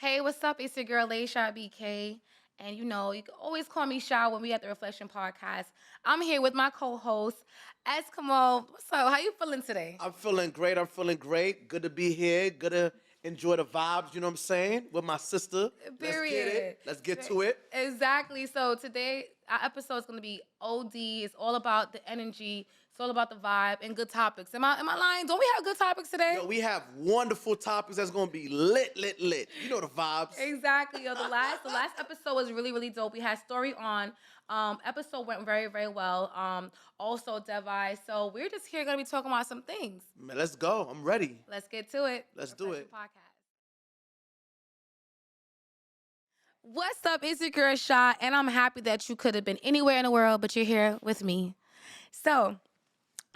Hey, what's up? It's your girl Leisha BK. And you can always call me Sha when we at the Reflection Podcast. I'm here with my co-host, Eskimo. What's up? How you feeling today? I'm feeling great. I'm feeling great. Good to be here. Good to enjoy the vibes, you know what I'm saying? With my sister. Let's get Period. it. Let's get to it. Exactly. So today our episode is gonna be OD. It's all about the energy. It's all about the vibe and good topics. Am I lying? Don't we have good topics today? Yo, we have wonderful topics that's gonna be lit, lit, lit. You know the vibes. Exactly. Yo, the last episode was really, really dope. We had story on. Episode went very, very well. Also Devi. So we're just here gonna be talking about some things. Man, let's go. I'm ready. Let's get to it. Let's do Reflection it. Podcast. What's up? It's your girl Sha, and I'm happy that you could have been anywhere in the world, but you're here with me. So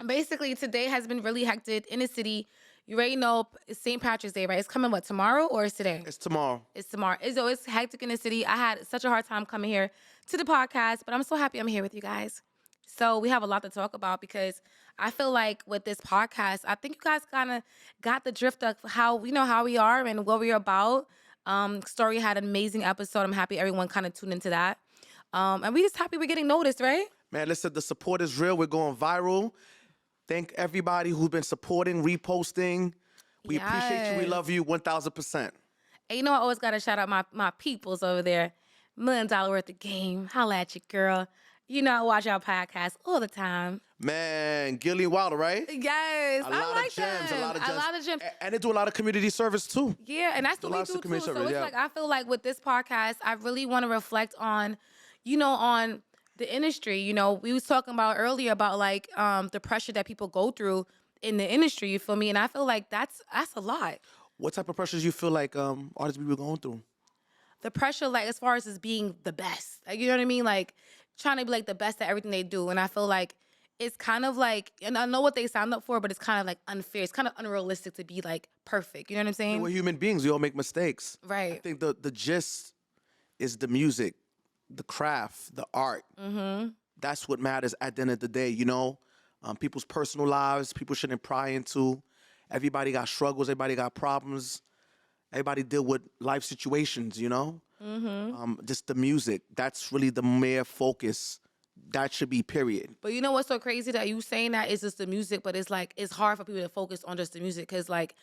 basically, today has been really hectic in the city. You already know it's St. Patrick's Day, right? It's coming what, tomorrow or it's today? It's tomorrow. It's tomorrow. It's always hectic in the city. I had such a hard time coming here to the podcast, but I'm so happy I'm here with you guys. So we have a lot to talk about because I feel like with this podcast, I think you guys kind of got the drift of how how we are and what we're about. Story had an amazing episode. I'm happy everyone kind of tuned into that. And we just happy we're getting noticed, right? Man, listen, the support is real. We're going viral. Thank everybody who's been supporting, reposting. We appreciate you. We Yes. love you 1000%. And I always got to shout out my peoples over there. $1 million worth of game. Holla at you, girl. I watch our podcast all the time. Man, Gilly Wilder, right? Yes, A I lot like of gems, them. a lot of gems. A lot of gems. And they do a lot of community service too. Yeah, and that's A what lot we of do too. community So service, it's yeah. like I feel like with this podcast, I really want to reflect on, on the industry. We was talking about earlier about like the pressure that people go through in the industry. You feel me? And I feel like that's a lot. What type of pressures you feel like artists we were going through? The pressure, like as far as being the best, like you know what I mean, like trying to be like the best at everything they do. And I feel like it's kind of like, and I know what they signed up for, but it's kind of like unfair. It's kind of unrealistic to be like perfect. You know what I'm saying? We're human beings. We all make mistakes. I Right. think the gist is the music, the craft, the art. Mm-hmm. That's what matters at the end of the day, People's personal lives, people shouldn't pry into. Everybody got struggles. Everybody got problems. Everybody deal with life situations, Just the music. That's really the mere focus. That should be period. But you know what's so crazy that you saying that is just the music, but it's like it's hard for people to focus on just the music because like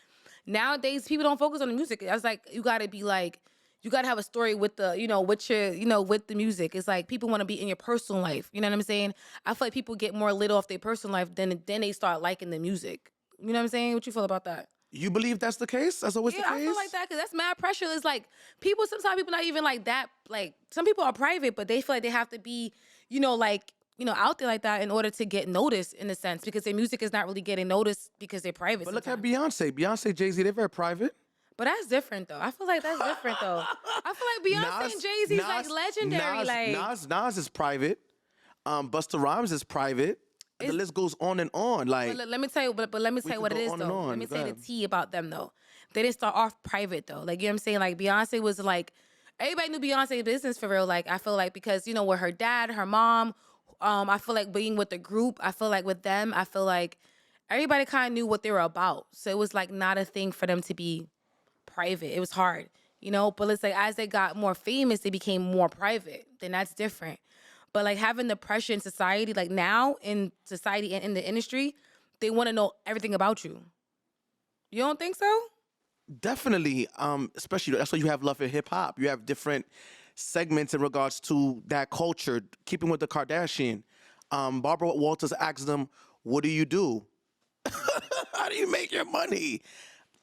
nowadays people don't focus on the music. I was like, you gotta be like, you gotta have a story with the, with your, with the music. It's like people want to be in your personal life. You know what I'm saying? I feel like people get more lit off their personal life than they start liking the music. You know what I'm saying? What you feel about that? You believe that's the case? That's always the Yeah, case? I feel like that because that's mad pressure. It's like sometimes people not even like that. Like some people are private, but they feel like they have to be, out there like that in order to get noticed in a sense because their music is not really getting noticed because they're private. But look at sometimes. Beyonce. Beyonce, Jay-Z, they're very private. But that's different though. I feel like that's different though. I feel like Beyonce and Jay-Z's like legendary. Nas is private. Busta Rhymes is private. The list goes on and on. Like, let me tell you, but let me tell you can what it go is on and though. on. Let me Go say the ahead. tea about them though. They didn't start off private though. Like you know what I'm saying? Like Beyonce was like everybody knew Beyonce business for real. Like I feel like because with her dad, her mom, I feel like being with the group, I feel like with them, I feel like everybody kind of knew what they were about. So it was like not a thing for them to be private. It was hard, but it's like as they got more famous, they became more private. Then that's different. But like having the pressure in society, like now in society and in the industry, they want to know everything about you. You don't think so? definitely, especially that's why you have love and hip hop. You have different segments in regards to that culture. Keeping with the Kardashian, Barbara Walters asked them, "What do you do? How do you make your money?"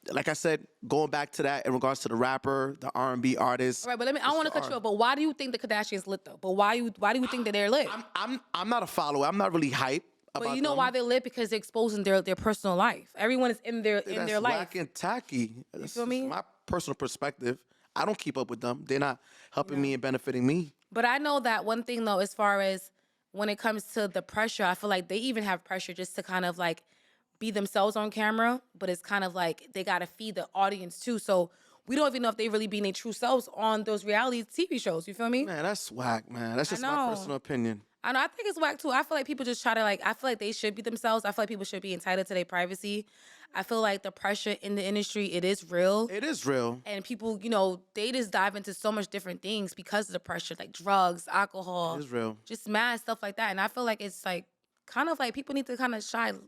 Like I said, going back to that in regards to the rapper, the R&B artist. All right, but I don't want to cut you off. But why do you think the Kardashians lit though? But why do you think that they're lit? I'm not a follower. I'm not really hype about But you know them. why they're lit? Because they're exposing their personal life. Everyone is in their That's life. whack and tacky. That's feel me? my personal perspective. I don't keep up with them. They're not helping me and benefiting me. But I know that one thing though, as far as when it comes to the pressure, I feel like they even have pressure just to kind of like be themselves on camera. But it's kind of like they gotta feed the audience too. So we don't even know if they really being their true selves on those reality TV shows. You feel me? Man, that's whack, man. That's just my know. personal opinion. I know. I think it's whack too. I feel like people just try to like. I feel like they should be themselves. I feel like people should be entitled to their privacy. I feel like the pressure in the industry, it is real. It is real. And people, they just dive into so much different things because of the pressure, like drugs, It alcohol, is real. just mad stuff like that. And I feel like it's like kind of like people need to kind of shine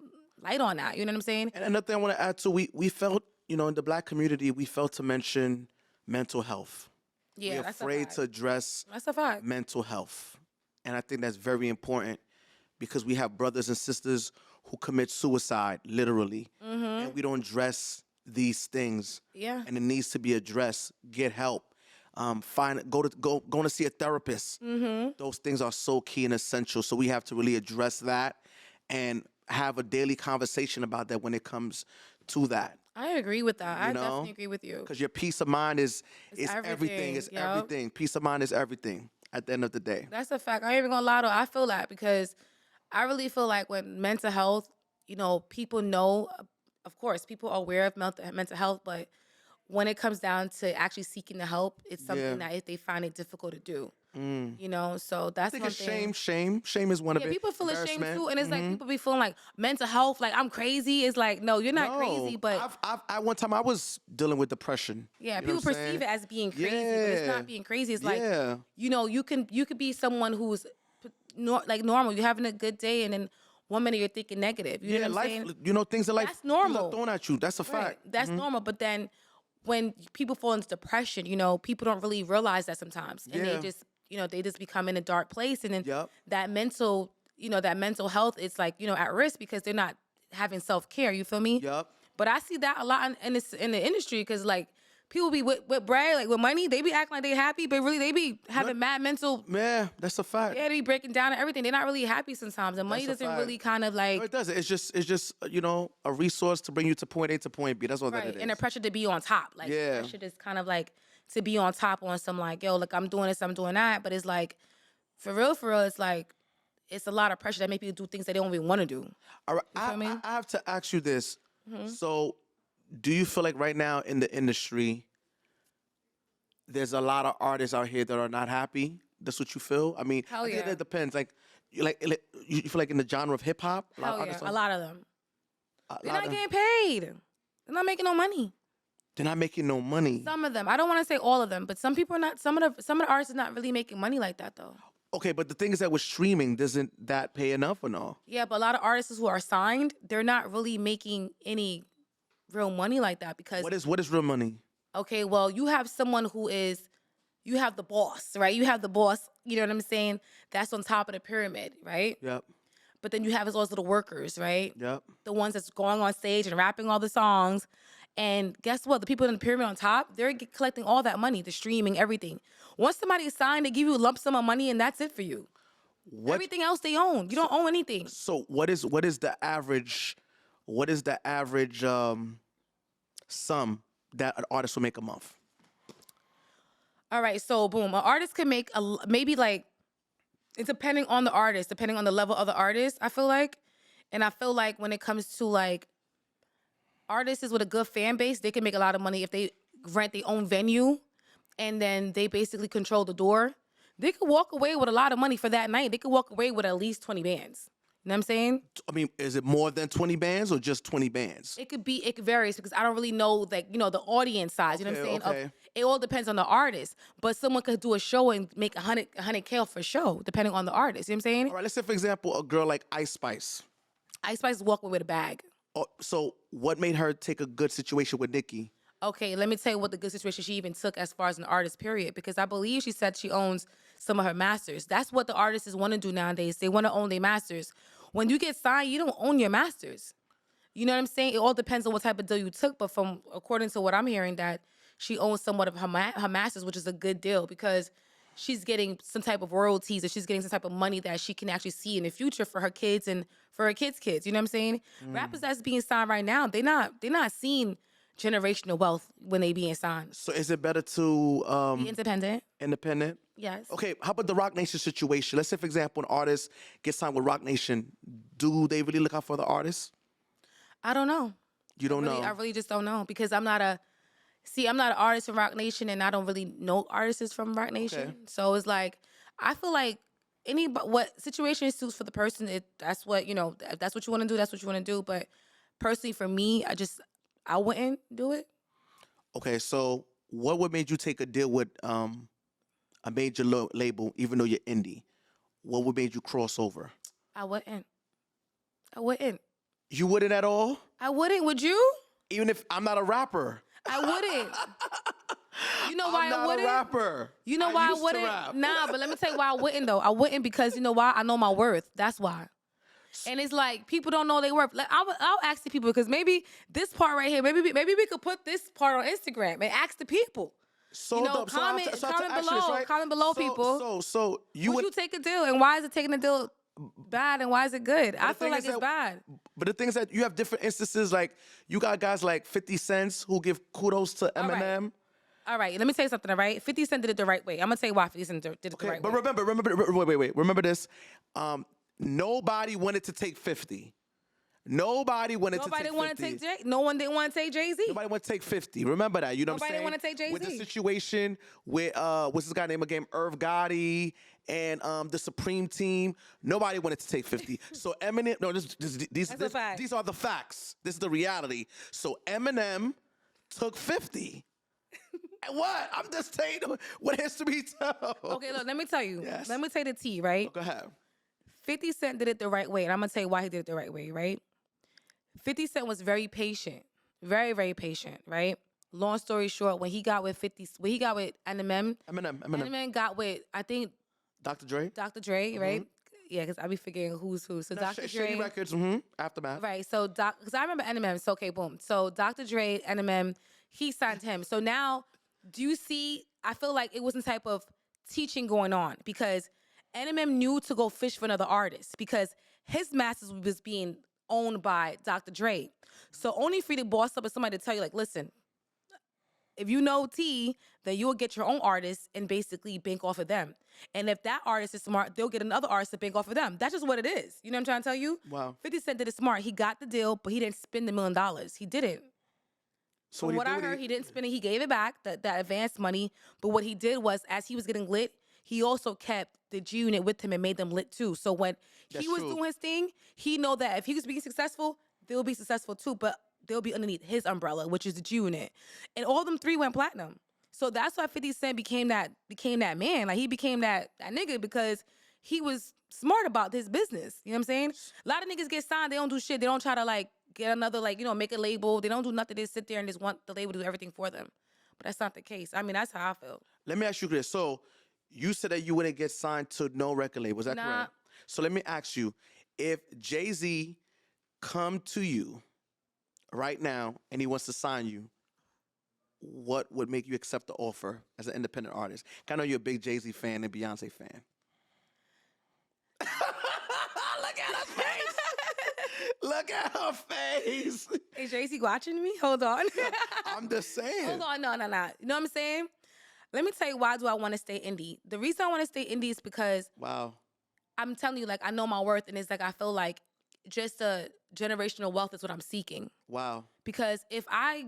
light on that. You know what I'm saying? And another thing I want to add to, we felt, in the Black community, we felt to mention mental health. Yeah, We're that's a afraid fact. to address That's a fact. mental health. And I think that's very important because we have brothers and sisters who commit suicide, literally. And we don't address these things. Yeah. And it needs to be addressed. Get help. Going to see a therapist. Those things are so key and essential. So we have to really address that and have a daily conversation about that when it comes to that. I agree with that. I know? definitely agree with you. Because your peace of mind is everything. everything, It's yup. everything. Peace of mind is everything at the end of the day. That's a fact. I ain't even gonna lie though. I feel that because I really feel like when mental health, people know, of course, people are aware of mental health, but when it comes down to actually seeking the help, it's something that if they find it difficult to do. So that's I think one it's thing. shame is one of Yeah, it. people feel ashamed Embarrassment. too, and it's like people be feeling like mental health, like I'm crazy. It's like no, you're not crazy, but At one time I was dealing with depression. yeah, You know people what I'm perceive saying? it as being crazy, but it's Yeah. not being crazy. It's like Yeah. you could be someone who's like normal. You're having a good day, and then 1 minute you're thinking negative. You know what I'm saying? Things in life, That's things are normal. thrown at you. That's a Right. fact. That's normal. But then when people fall into depression, people don't really realize that sometimes, and Yeah. they just they just become in a dark place, and then Yup. that mental health is like at risk because they're not having self-care. You feel me? Yup. But I see that a lot in the industry because like people be with bread, like with money, they be acting like they happy, but really they be having mad mental. Yeah, that's a fact. Yeah, they be breaking down and everything. They're not really happy sometimes, and money That's a doesn't really fact. kind of like No, it doesn't. It's just a resource to bring you to point A to point B. That's all that right, it is. and the pressure to be on top, like Yeah. pressure is kind of like to be on top on some like yo, look, I'm doing this, I'm doing that, but it's like for real, it's like it's a lot of pressure that make people do things they don't even want to do. All right, You feel me? I have to ask you this. So, do you feel like right now in the industry, there's a lot of artists out here that are not happy? That's what you feel? I mean, Hell I think yeah. that depends. Like, you feel like in the genre of hip hop, Hell yeah, a lot of them. They're lot not of- getting paid. They're not making no money. they're not making no money. Some of them. I don't want to say all of them, but some people are not. Some of the artists are not really making money like that though. Okay, but the thing is that with streaming, doesn't that pay enough or no? Yeah, but a lot of artists who are signed, they're not really making any real money like that because What is real money? okay, well, you have someone you have the boss, right? You have the boss, you know what I'm saying? That's on top of the pyramid, right? Yep. But then you have also the workers, right? Yep. The ones that's going on stage and rapping all the songs. And guess what? The people in the pyramid on top, they're collecting all that money, the streaming, everything. Once somebody is signed, they give you a lump sum of money and that's it for you. What? Everything else they own. You don't own anything. So what is the average? What is the average sum that an artist will make a month? All right, so boom, an artist can make maybe like it's depending on the artist, depending on the level of the artist, I feel like. And I feel like when it comes to like artists with a good fan base, they can make a lot of money if they rent their own venue and then they basically control the door. They could walk away with a lot of money for that night. They could walk away with at least 20 bands. You know what I'm saying? I mean, is it more than 20 bands or just 20 bands? It varies because I don't really know like, the audience size. You know what I'm saying? Okay. It all depends on the artist. But someone could do a show and make 100K for a show, depending on the artist. You know what I'm saying? All right, let's say, for example, a girl like Ice Spice. Ice Spice is walking with a bag. Oh, so what made her take a good situation with Nicki? Okay, let me tell you what the good situation she even took as far as an artist, period. Because I believe she said she owns some of her masters. That's what the artists want to do nowadays. They want to own their masters. When you get signed, you don't own your masters. You know what I'm saying? It all depends on what type of deal you took. But according to what I'm hearing, that she owns somewhat of her masters, which is a good deal because she's getting some type of royalties or she's getting some type of money that she can actually see in the future for her kids and for her kids' kids. You know what I'm saying? Rappers that's being signed right now, they're not seeing generational wealth when they being signed. So is it better to Be independent. independent? Yes. Okay, how about the Rock Nation situation? Let's say, for example, an artist gets signed with Rock Nation. Do they really look out for the artist? I don't know. You don't know? I really just don't know because I'm not an artist from Rock Nation and I don't really know artists from Rock Nation. Okay. So it's like, I feel like what situation suits for the person, that's what, if that's what you want to do, that's what you want to do. But personally for me, I wouldn't do it. Okay, so what would make you take a deal with a major label, even though you're indie? What would make you cross over? I wouldn't. I wouldn't. You wouldn't at all? I wouldn't. Would you? Even if I'm not a rapper. I wouldn't. You know why I'm I not wouldn't? a rapper. You know why I used to wouldn't? rap. Nah, but let me tell you why I wouldn't though. I wouldn't because you know why? I know my worth. That's why. And it's like people don't know their worth. Like, I'll ask the people because maybe this part right here, maybe we could put this part on Instagram and ask the people. So You know, dope. So I have to comment ask you below. this, right? Comment below, people. So you Would would you take a deal, and why is it taking a deal bad, and why is it good? I the feel thing like is it's that- bad. But the thing is that you have different instances. Like you got guys like 50 Cent who give kudos to All right. Eminem. All right, let me tell you something. All right, 50 Cent did it the right way. I'm gonna tell you why 50 Cent did it the right But way. remember this. Nobody wanted to take 50. Nobody wanted to Nobody take 50. wanted to take Jay. No one didn't want to take Jay-Z. Nobody wanted to take 50. Remember that. You know Nobody what I'm saying? wanna take Jay-Z. With the situation with what's this guy name again? Irv Gotti and the Supreme Team. Nobody wanted to take 50. So Eminem. No, That's a fact. these are the facts. This is the reality. So Eminem took 50. What? I'm just saying what history tells. Okay, look, let me tell you. Yes. Let me tell you the tea, right? Go ahead. 50 Cent did it the right way, and I'm gonna tell you why he did it the right way, right? 50 Cent was very patient, very, very patient, right? Long story short, when he got with Eminem, Eminem got with, I think, Dr. Dre. Dr. Dre, right? Yeah, because I be forgetting who's who. So Dr. Shady Dre, Records. Aftermath. right? So because I remember Eminem. So okay, boom. So Dr. Dre, Eminem, he signed him. So now, do you see? I feel like it was some type of teaching going on because Eminem knew to go fish for another artist because his masters was being owned by Dr. Dre. So only for you to boss up with somebody to tell you like, listen, if you know T, then you will get your own artist and basically bank off of them. And if that artist is smart, they'll get another artist to bank off of them. That's just what it is. You know what I'm trying to tell you? Wow. 50 Cent did it smart. He got the deal, but he didn't spend the $1 million. He didn't. So From what I heard, he didn't spend it. He gave it back, that advance money. But what he did was, as he was getting lit, he also kept the G Unit with him and made them lit too. So when That's he was true. doing his thing, he know that if he was being successful, they'll be successful too. But they'll be underneath his umbrella, which is the G Unit. And all them three went platinum. So that's why 50 Cent became that man. Like he became that nigga because he was smart about his business. You know what I'm saying? A lot of niggas get signed, they don't do shit. They don't try to like get another make a label. They don't do nothing. They sit there and just want the label to do everything for them. But that's not the case. I mean, that's how I feel. Let me ask you this. So you said that you wouldn't get signed to no record label. Is that Nah. correct? So let me ask you, if Jay-Z come to you right now and he wants to sign you, what would make you accept the offer as an independent artist? I know you're a big Jay-Z fan and Beyonce fan. Look at her face. Look at her face. Is Jay-Z watching me? Hold on. I'm just saying. Hold on. No. You know what I'm saying? Let me tell you why do I want to stay indie. The reason I want to stay indie is because Wow. I'm telling you, like, I know my worth, and it's like I feel like just a generational wealth is what I'm seeking. Wow. Because if I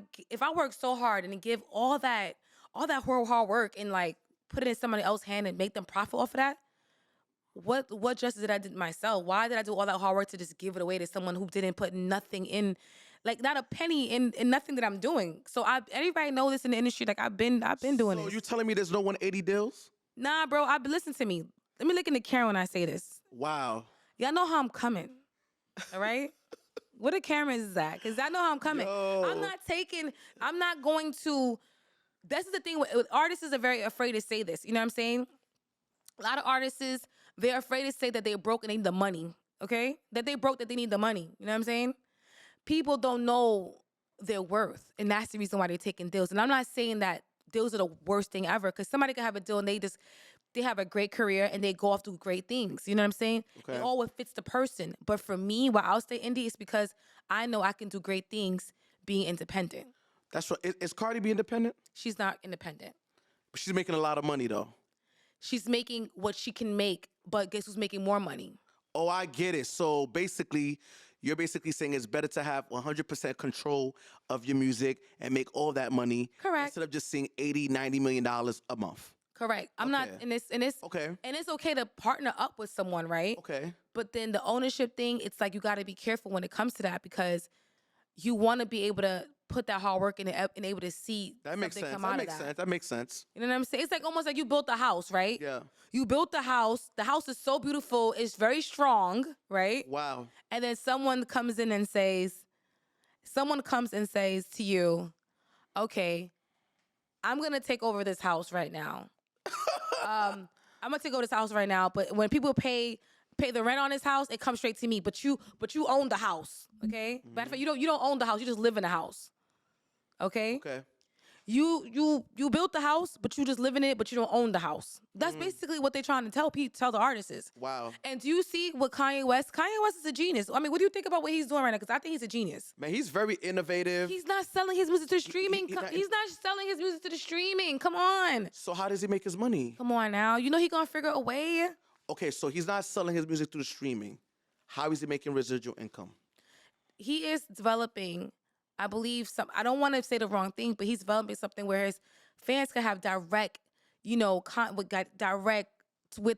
work so hard and give all that hard work and like put it in somebody else's hand and make them profit off of that, what justice did I do to myself? Why did I do all that hard work to just give it away to someone who didn't put nothing in, like not a penny in nothing that I'm doing? So everybody know this in the industry. Like I've been doing So this. you telling me there's no 180 deals? Nah, bro. Listen to me. Let me look in the camera when I say this. Wow. Y'all know how I'm coming. All right? Where the cameras is at? Because I know how I'm coming. Yo. I'm not going to, this is the thing, with artists are very afraid to say this. You know what I'm saying? A lot of artists, they're afraid to say that they're broke and they need the money, okay? That they broke, that they need the money. You know what I'm saying? People don't know their worth, and that's the reason why they're taking deals. And I'm not saying that deals are the worst thing ever, because somebody can have a deal and they have a great career and they go off to do great things. You know what I'm saying? Okay. It all what fits the person. But for me, why I'll stay indie is because I know I can do great things being independent. That's right. Is Cardi B independent? She's not independent. She's making a lot of money though. She's making what she can make, but guess who's making more money? Oh, I get it. So basically, you're basically saying it's better to have 100% control of your music and make all that money. Correct. Instead of just seeing $80, $90 million a month. Correct. I'm not Okay. in this, and it's Okay. and it's okay to partner up with someone, right? Okay. But then the ownership thing, it's like you got to be careful when it comes to that because you want to be able to put that hard work in and able to see That makes something sense. come That out makes of that. sense. That makes sense. You know what I'm saying? It's like almost like you built a house, right? Yeah. You built the house. The house is so beautiful. It's very strong, right? Wow. And then someone comes and says to you, okay, I'm going to take over this house right now. I'm going to take over this house right now. But when people pay the rent on this house, it comes straight to me. But you own the house, okay? Matter of fact, you don't own the house. You just live in the house, okay? Okay. You built the house, but you just live in it, but you don't own the house. That's basically what they're trying to tell the artists. Wow. And do you see what Kanye West is a genius. I mean, what do you think about what he's doing right now? Because I think he's a genius. Man, he's very innovative. He's not selling his music to streaming. He's not selling his music to the streaming. Come on. So how does he make his money? Come on now. You know he gonna figure a way. Okay, so he's not selling his music through the streaming. How is he making residual income? He is developing, I believe, I don't want to say the wrong thing, but he's developing something where his fans can have direct, direct with,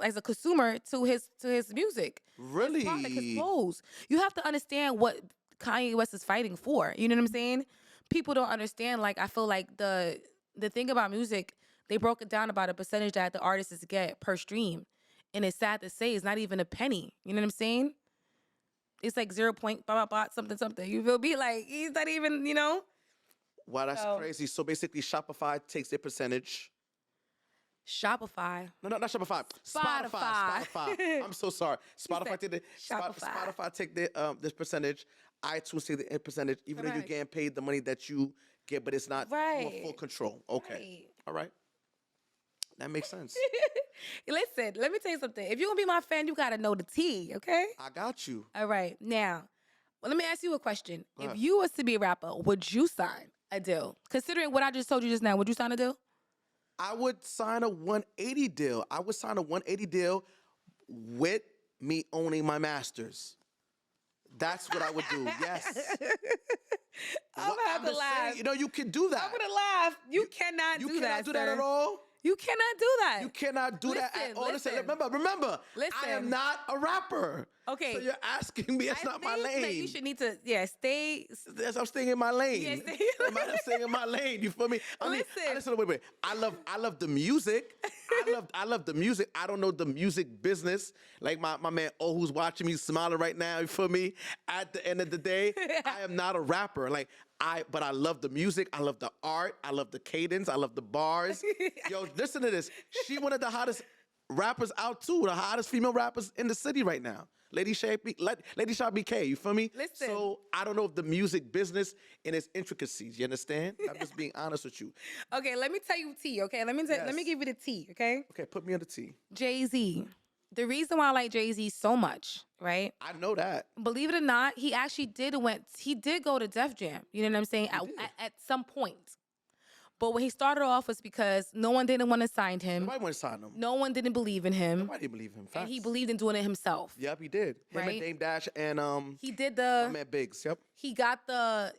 as a consumer to his music. Really? His product, his clothes. You have to understand what Kanye West is fighting for. You know what I'm saying? People don't understand. Like, I feel like the thing about music, they broke it down about a percentage that the artists get per stream. And it's sad to say it's not even a penny. You know what I'm saying? It's like 0. Blah, blah, blah, something. You feel me? Like, he's not even, Wow, that's crazy. So basically, Shopify takes their percentage. Shopify. No, not Shopify. Spotify. I'm so sorry. Spotify take the Spotify take this percentage. iTunes take the percentage, even though you're getting paid the money that you get, but it's not full control. Okay. Right. All right. That makes sense. Listen, let me tell you something. If you're going to be my fan, you got to know the tea, okay? I got you. All right. Now, let me ask you a question. Go ahead. If you was to be a rapper, would you sign a deal? Considering what I just told you just now, would you sign a deal? I would sign a 180 deal. I would sign a 180 deal with me owning my masters. That's what I would do. Yes. I'm going to have to laugh. Saying, you can do that. I'm going to laugh. You cannot do that, You cannot do that sir. at all. You cannot do that. You cannot do that at all. Listen. Remember, I am not a rapper. Okay. So you're asking me, it's not my lane. That you should need to, stay. Yes, I'm staying in my lane. Yeah, I'm staying in my lane. You feel me? Listen, wait. I love the music. I love the music. I don't know the music business. Like my man who's watching me smiling right now, you feel me? At the end of the day, I am not a rapper. But I love the music. I love the art. I love the cadence. I love the bars. Yo, listen to this. She one of the hottest rappers out too. The hottest female rappers in the city right now. Lady Shah BK, you feel me? Listen. So I don't know if the music business and its intricacies. You understand? I'm just being honest with you. Okay, let me tell you tea, okay? Let me give you the tea, okay? Okay, put me on the tea. Jay-Z. The reason why I like Jay-Z so much, right? I know that. Believe it or not, he actually did go to Def Jam. You know what I'm saying? At some point. But when he started off was because no one didn't want to sign him. Nobody wanted to sign him. No one didn't believe in him. Nobody didn't believe in him. Facts. And he believed in doing it himself. Yep, he did. Him and Dame Dash and he did my man Biggs. Yep. He got the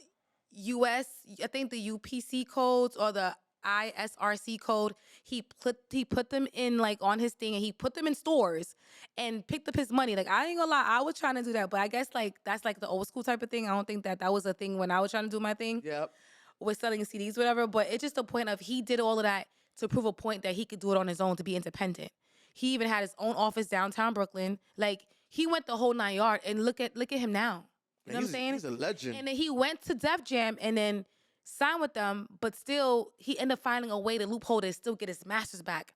US, I think the UPC codes or the ISRC code. He put them in on his thing, and he put them in stores and picked up his money. I ain't gonna lie, I was trying to do that, but I guess that's the old school type of thing. I don't think that was a thing when I was trying to do my thing. Yep. With selling CDs, whatever. But it's just the point of he did all of that to prove a point that he could do it on his own, to be independent. He even had his own office downtown Brooklyn. He went the whole 9 yards, and look at him now. You know what I'm saying? He's a legend. And then he went to Def Jam and then signed with them, but still he ended up finding a way to loophole to still get his masters back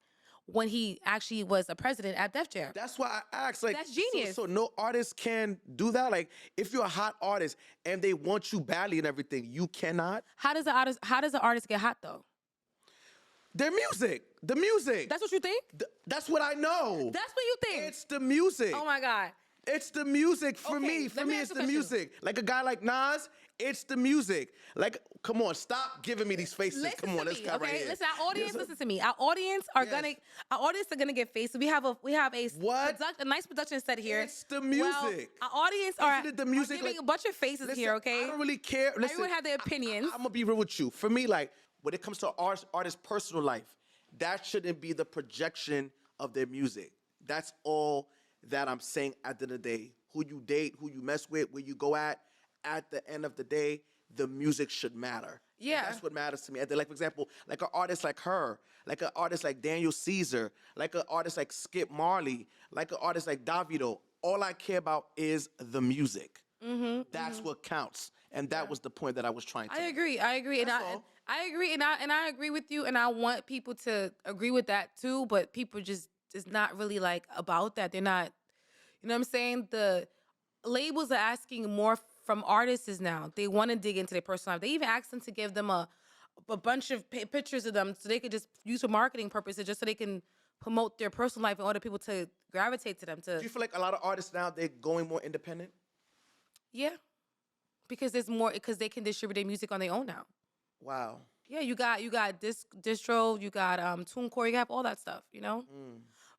when he actually was a president at Def Jam. That's why I asked. That's genius. So no artist can do that. If you're a hot artist and they want you badly and everything, you cannot. How does the artist get hot though? Their music. The music. That's what you think? That's what I know. That's what you think? It's the music. Oh my God. It's the music for me. For me, it's the music. Like a guy like Nas, it's the music. Come on, stop giving me these faces. Listen Come on, to this me, guy okay? right here. Listen, our audience, listen to me. Our audience are gonna get faces. We have a What? a nice production set here. It's the music. Well, our audience are Isn't it the music, giving a bunch of faces Listen, here. Okay, I don't really care. Listen, everyone have their opinions. I'm gonna be real with you. For me, when it comes to artist's personal life, that shouldn't be the projection of their music. That's all that I'm saying at the end of the day. Who you date, who you mess with, where you go at at the end of the day, the music should matter. Yeah. And that's what matters to me. Like, for example, like an artist like her, like an artist like Daniel Caesar, like an artist like Skip Marley, like an artist like Davido. All I care about is the music. That's what counts. And that was the point that I was trying to I make. agree. That's all. I agree, and I agree with you, and I want people to agree with that too. But people just is not really like about that. They're not. You know what I'm saying? The labels are asking more from artists now. They want to dig into their personal life. They even asked them to give them a bunch of pictures of them so they could just use for marketing purposes, just so they can promote their personal life and order people to gravitate to them. Do you feel like a lot of artists now, they're going more independent? Yeah, because there's more, because they can distribute their music on their own now. Wow. Yeah, you got distro, you got TuneCore, you have all that stuff, you know.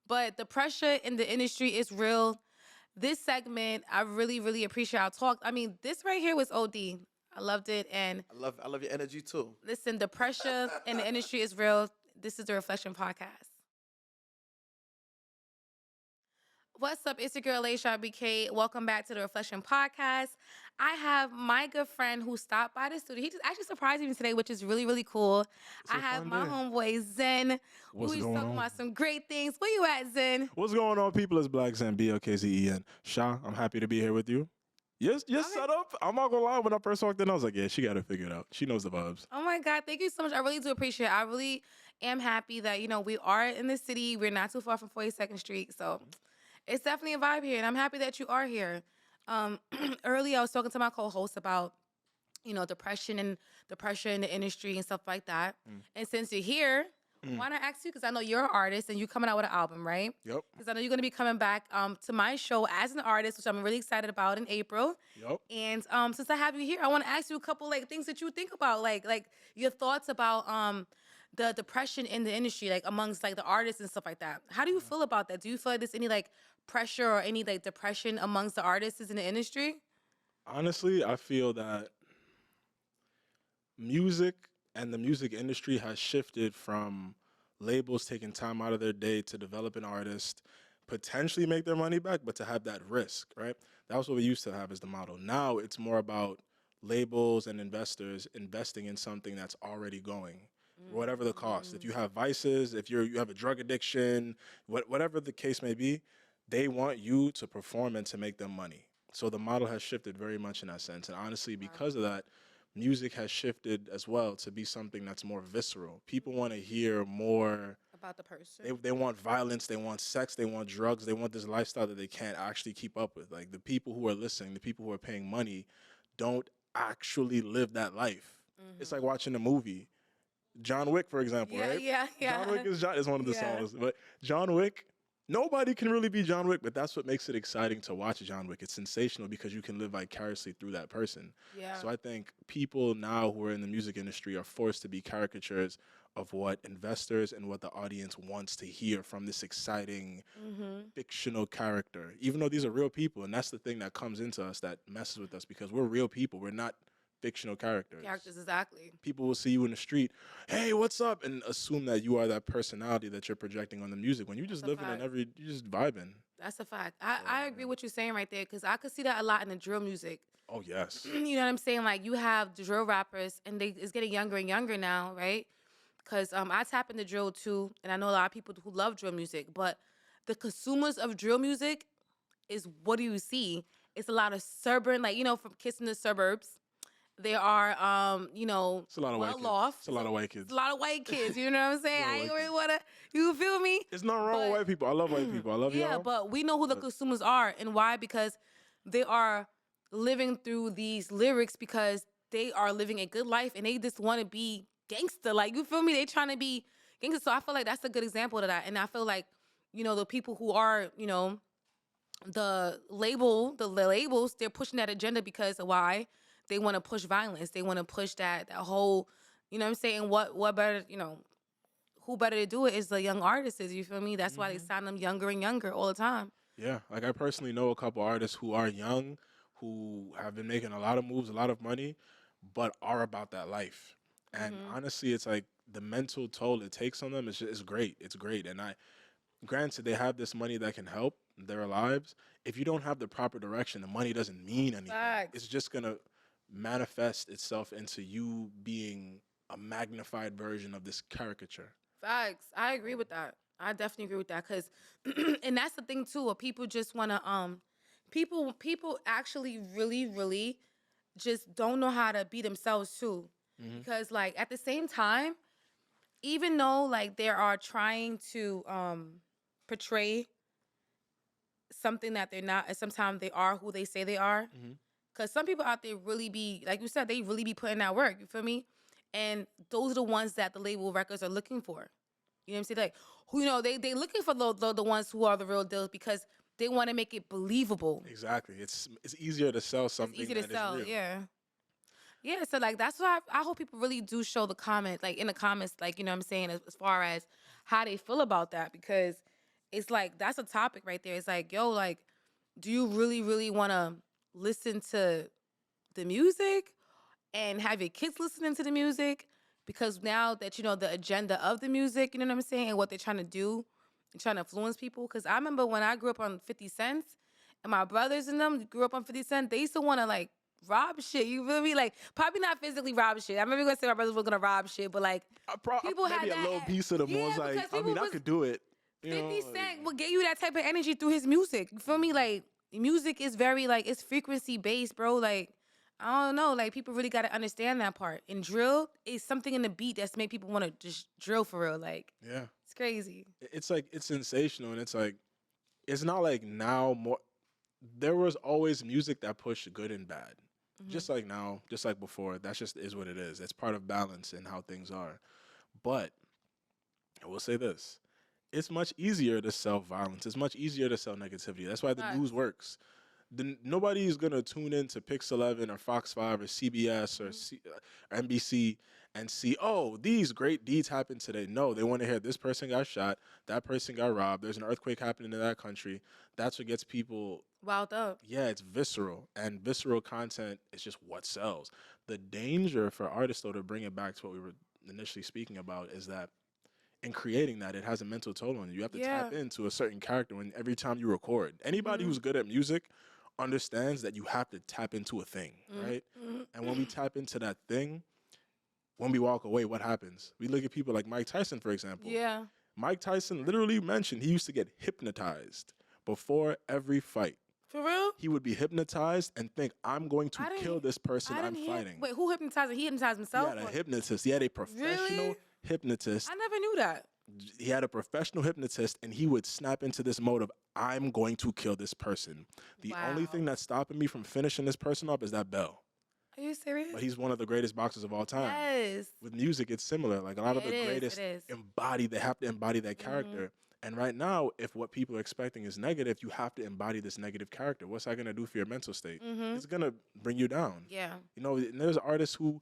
But the pressure in the industry is real. This segment, I really, really appreciate our talk. I mean, this right here was OD. I loved it, and I love your energy too. listen, the pressure in the industry is real. This is the Reflection Podcast. What's up? It's your girl, Laysha BK. Welcome back to the Reflection Podcast. I have my good friend who stopped by the studio. He just actually surprised me today, which is really, really cool. I have my homeboy, Zen. What's who's going talking on? about some great things. Where you at, Zen? What's going on, people? It's Black Zen, BLKZEN. Sha, I'm happy to be here with you. Yes, set up. I'm not gonna lie, when I first walked in, I was like, yeah, she got it figured out. She knows the vibes. Oh my God, thank you so much. I really do appreciate it. I really am happy that, you know, we are in the city. We're not too far from 42nd Street. So it's definitely a vibe here. And I'm happy that you are here. Earlier, I was talking to my co-host about, you know, depression and the pressure in the industry and stuff like that. And since you're here, why not ask you? Because I know you're an artist and you're coming out with an album, right? Yep. Because I know you're going to be coming back to my show as an artist, which I'm really excited about in April. Yep. And since I have you here, I want to ask you a couple like things that you think about, like your thoughts about the depression in the industry, like amongst like the artists and stuff like that. How do you feel about that? Do you feel like there's any like pressure or any like depression amongst the artists in the industry? Honestly, I feel that music and the music industry has shifted from labels taking time out of their day to develop an artist, potentially make their money back, but to have that risk, right? That was what we used to have as the model. Now it's more about labels and investors investing in something that's already going, whatever the cost. If you have vices, if you have a drug addiction, whatever the case may be, they want you to perform and to make them money. So the model has shifted very much in that sense. And honestly, because of that, music has shifted as well to be something that's more visceral. People want to hear more About the person. they want violence, they want sex, they want drugs, they want this lifestyle that they can't actually keep up with. Like the people who are listening, the people who are paying money don't actually live that life. It's like watching a movie. John Wick, for example, right? Yeah. John Wick is one of the songs. But John Wick, nobody can really be John Wick, but that's what makes it exciting to watch John Wick. It's sensational because you can live vicariously through that person. Yeah. So I think people now who are in the music industry are forced to be caricatures of what investors and what the audience wants to hear from this exciting fictional character, even though these are real people. And that's the thing that comes into us that messes with us because we're real people. We're not fictional characters. Exactly. People will see you in the street, hey, what's up? And assume that you are that personality that you're projecting on the music when you just living in you just vibing. That's a fact. I agree with what you're saying right there because I could see that a lot in the drill music. Oh, yes. You know what I'm saying? Like you have the drill rappers and it's getting younger and younger now, right? Because I tap into drill too, and I know a lot of people who love drill music, but the consumers of drill music is, what do you see? It's a lot of suburban, like, you know, from kids in the suburbs. There are, you know, It's a lot of white kids. off. It's a lot of white kids. It's a lot of white kids, you know what I'm saying? I ain't really want to, you feel me? It's not wrong with white people. I love white people. I love y'all. Yeah, but we know who the consumers are and why, because they are living through these lyrics because they are living a good life and they just want to be gangster. Like, you feel me? They trying to be gangster. So I feel like that's a good example of that. And I feel like, you know, the people who are, you know, the labels, they're pushing that agenda because why? They want to push violence. They want to push that whole, you know what I'm saying? What better, you know, who better to do it is the young artists, you feel me? That's why they sign them younger and younger all the time. Yeah, like I personally know a couple artists who are young, who have been making a lot of moves, a lot of money, but are about that life. And honestly, it's like the mental toll it takes on them is great. It's great. And granted, they have this money that can help their lives. If you don't have the proper direction, the money doesn't mean anything. Facts. It's just gonna manifest itself into you being a magnified version of this caricature. Facts. I agree with that. I definitely agree with that because, and that's the thing too. Where people just want to people actually really just don't know how to be themselves too, because like at the same time, even though like they are trying to portray something that they're not, and sometimes they are who they say they are. Because some people out there really be, like you said, they really be putting that work. You feel me? And those are the ones that the label records are looking for. You know what I'm saying? Like, who, you know, they looking for the ones who are the real deals because they want to make it believable. Exactly. It's easier to sell something It's easy to that sell, is real. yeah. Yeah, so like that's why I hope people really do show the comment, like in the comments, like, you know what I'm saying, as far as how they feel about that, because it's like that's a topic right there. It's like, yo, like, do you really want to listen to the music and have your kids listening to the music? Because now that you know the agenda of the music, you know what I'm saying, and what they're trying to do and trying to influence people. Because I remember when I grew up on 50 cents and my brothers and them grew up on 50 cents, they used to want to like rob shit. You feel me? Like, probably not physically rob shit. I remember going to say my brothers were going to rob shit, but like, people had maybe that. a little piece of them Yeah, was like, because I people mean, I was, could do it. 50 Cent will give you that type of energy through his music. You feel me? Like, music is very, like, it's frequency based, bro. Like, I don't know. Like, people really got to understand that part. And drill is something in the beat that's make people want to just drill for real. Like, Yeah. it's crazy. It's like, it's sensational. And it's like, it's not like now more. There was always music that pushed good and bad. Just like now, just like before. That just is what it is. It's part of balance and how things are. But I will say this. It's much easier to sell violence. It's much easier to sell negativity. That's why the news works. Nobody's gonna tune in to Pix 11 or Fox 5 or CBS or NBC and see, oh, these great deeds happened today. No, they want to hear this person got shot, that person got robbed, there's an earthquake happening in that country. That's what gets people Wild up. yeah, it's visceral, and visceral content is just what sells. The danger for artists, though, to bring it back to what we were initially speaking about, is that in creating that, it has a mental toll on you. You have to tap into a certain character when every time you record. Anybody who's good at music understands that you have to tap into a thing, right? And when we tap into that thing, when we walk away, what happens? We look at people like Mike Tyson, for example. Yeah. Mike Tyson literally mentioned he used to get hypnotized before every fight. For real? He would be hypnotized and think, I'm going to kill this person I'm fighting. Wait, who hypnotized him? He hypnotized himself? He had a hypnotist. He had a professional hypnotist. I never knew that. He had a professional hypnotist, and he would snap into this mode of, I'm going to kill this person. The only thing that's stopping me from finishing this person up is that bell. Are you serious? But he's one of the greatest boxers of all time. Yes. With music, it's similar. Like a lot of the greatest they have to embody that character. And right now, if what people are expecting is negative, you have to embody this negative character. What's that going to do for your mental state? It's going to bring you down. Yeah. You know, and there's artists who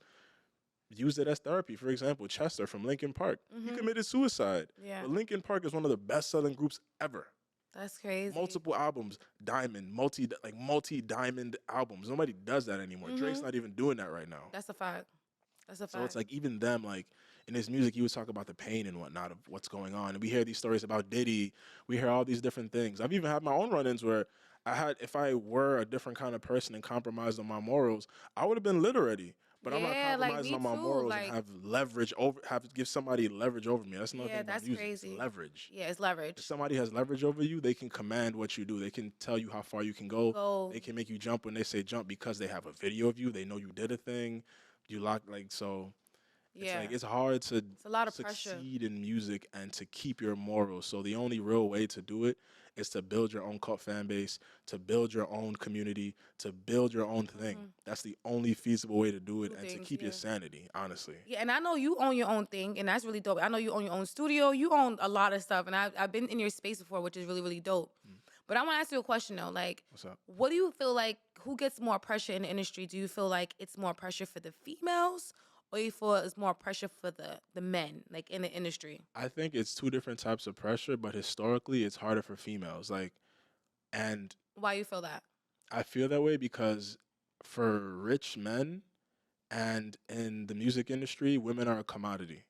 use it as therapy. For example, Chester from Linkin Park. He committed suicide. Yeah. But Linkin Park is one of the best-selling groups ever. That's crazy. Multiple albums, diamond, multi-diamond albums. Nobody does that anymore. Drake's not even doing that right now. That's a fact. That's a fact. So it's like even them, like in his music, he would talk about the pain and whatnot of what's going on. And we hear these stories about Diddy. We hear all these different things. I've even had my own run-ins where if I were a different kind of person and compromised on my morals, I would have been lit already. But I'm not compromising on my morals and have leverage give somebody leverage over me. That's another thing about music. Crazy. It's leverage. Yeah, it's leverage. If somebody has leverage over you, they can command what you do. They can tell you how far you can go. They can make you jump when they say jump because they have a video of you. They know you did a thing. You so. It's like it's hard to a lot of succeed in music and to keep your morals. So the only real way to do it is to build your own cult fan base, to build your own community, to build your own thing. That's the only feasible way to do it and to keep your sanity, honestly. Yeah, and I know you own your own thing, and that's really dope. I know you own your own studio. You own a lot of stuff, and I've been in your space before, which is really, really dope. But I want to ask you a question, though. Like, what's up? What do you feel like, who gets more pressure in the industry? Do you feel like it's more pressure for the females, or you feel it's more pressure for the men, like, in the industry? I think it's two different types of pressure, but historically, it's harder for females. And why you feel that? I feel that way because for rich men and in the music industry, women are a commodity.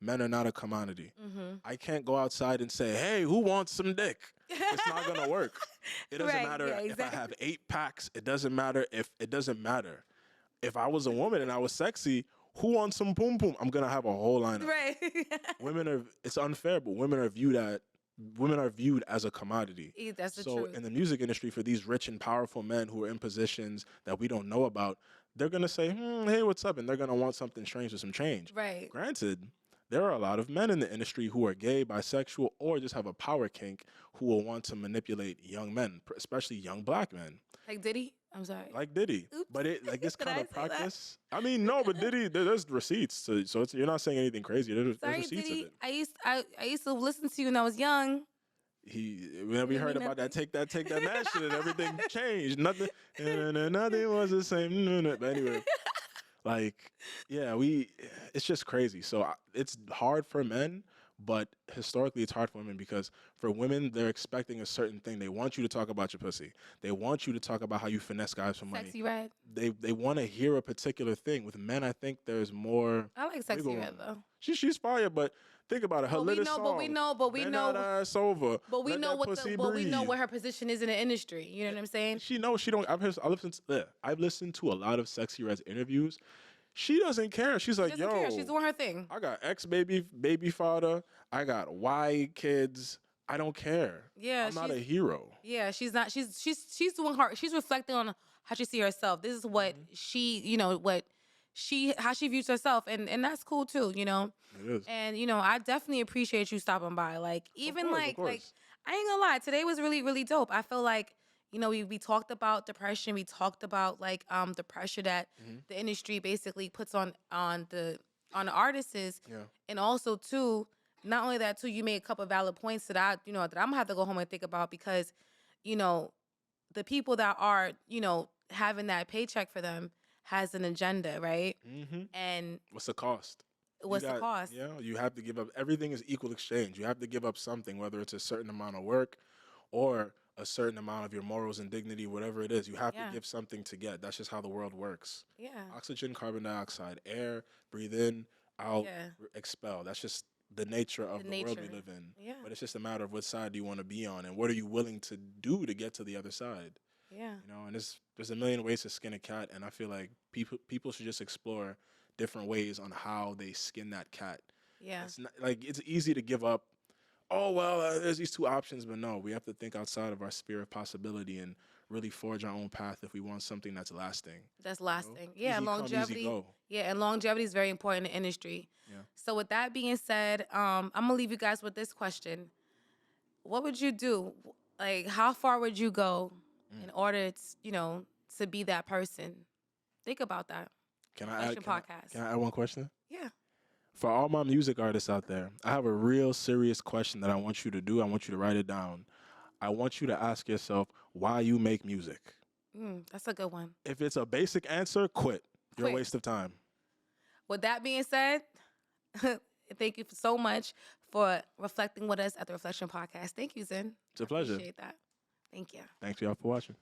Men are not a commodity. I can't go outside and say, hey, who wants some dick? It's not going to work. It doesn't matter if I have 8 packs. It doesn't matter. if I was a woman and I was sexy, who wants some boom boom? I'm gonna have a whole lineup. Right. It's unfair, but women are viewed as a commodity. That's the So truth. in the music industry, for these rich and powerful men who are in positions that we don't know about, they're gonna say, hey, what's up? And they're gonna want something strange with some change. Right. Granted, there are a lot of men in the industry who are gay, bisexual, or just have a power kink who will want to manipulate young men, especially young black men. Like Diddy? I'm sorry. Like Diddy. Oops. But it like this Did kind I of say that? practice. I mean, no, but Diddy, there's receipts. So you're not saying anything crazy. There's Sorry, receipts Diddy. of it. I used to listen to you when I was young. Whenever you heard about that, take that shit, and everything changed. Nothing was the same. But anyway, like, yeah, it's just crazy. So it's hard for men, but historically it's hard for women because for women, they're expecting a certain thing. They want you to talk about your pussy. They want you to talk about how you finesse guys for money. Sexy Red. They want to hear a particular thing. With men, I think there's more. I like Sexy wiggle Red room. though. She's fire, but think about it. Her latest song. But we Bend know. that ass over. But we Let know that what pussy we know breathe. what her position is in the industry. You know what I'm saying? She knows she don't. I've listened to a lot of Sexy Red's interviews. She doesn't care. She's like, She doesn't care. She's doing her thing. I got baby father. I got Y kids. I don't care. Yeah, I'm not a hero. Yeah, she's not. She's doing her. She's reflecting on how she see herself. This is what she, how she views herself, and that's cool too. You know. It is. And I definitely appreciate you stopping by. Like even Of like course. I ain't gonna lie, today was really really dope. I feel like we talked about depression. We talked about like the pressure that the industry basically puts on the artists. Yeah. And also too, not only that too, you made a couple of valid points that that I'm gonna have to go home and think about because the people that are having that paycheck for them has an agenda, right? Mm-hmm. And What's the cost? what's the cost? Yeah, you have to give up. Everything is equal exchange. You have to give up something, whether it's a certain amount of work or a certain amount of your morals and dignity, whatever it is. You have to give something to get. That's just how the world works. Yeah. Oxygen, carbon dioxide, air, breathe in, out, expel. That's just the nature of the world we live in. Yeah. But it's just a matter of what side do you want to be on and what are you willing to do to get to the other side. Yeah. And there's a million ways to skin a cat, and I feel like people should just explore different ways on how they skin that cat. Yeah. It's not, like it's easy to give up. Oh well, there's these two options, but no, we have to think outside of our sphere of possibility and really forge our own path if we want something that's lasting. That's lasting. Yeah, Easy come, longevity. easy go. Yeah, and longevity is very important in the industry. Yeah. So with that being said, I'm gonna leave you guys with this question: what would you do? Like, how far would you go in order, to be that person? Think about that. Can I Podcast. Can I add one question? Yeah. For all my music artists out there, I have a real serious question that I want you to do. I want you to write it down. I want you to ask yourself why you make music. That's a good one. If it's a basic answer, quit. You're a Quit. waste of time. With that being said, thank you so much for reflecting with us at the Reflection Podcast. Thank you, Zen. It's a pleasure. Appreciate that. Thank you. Thanks y'all for watching.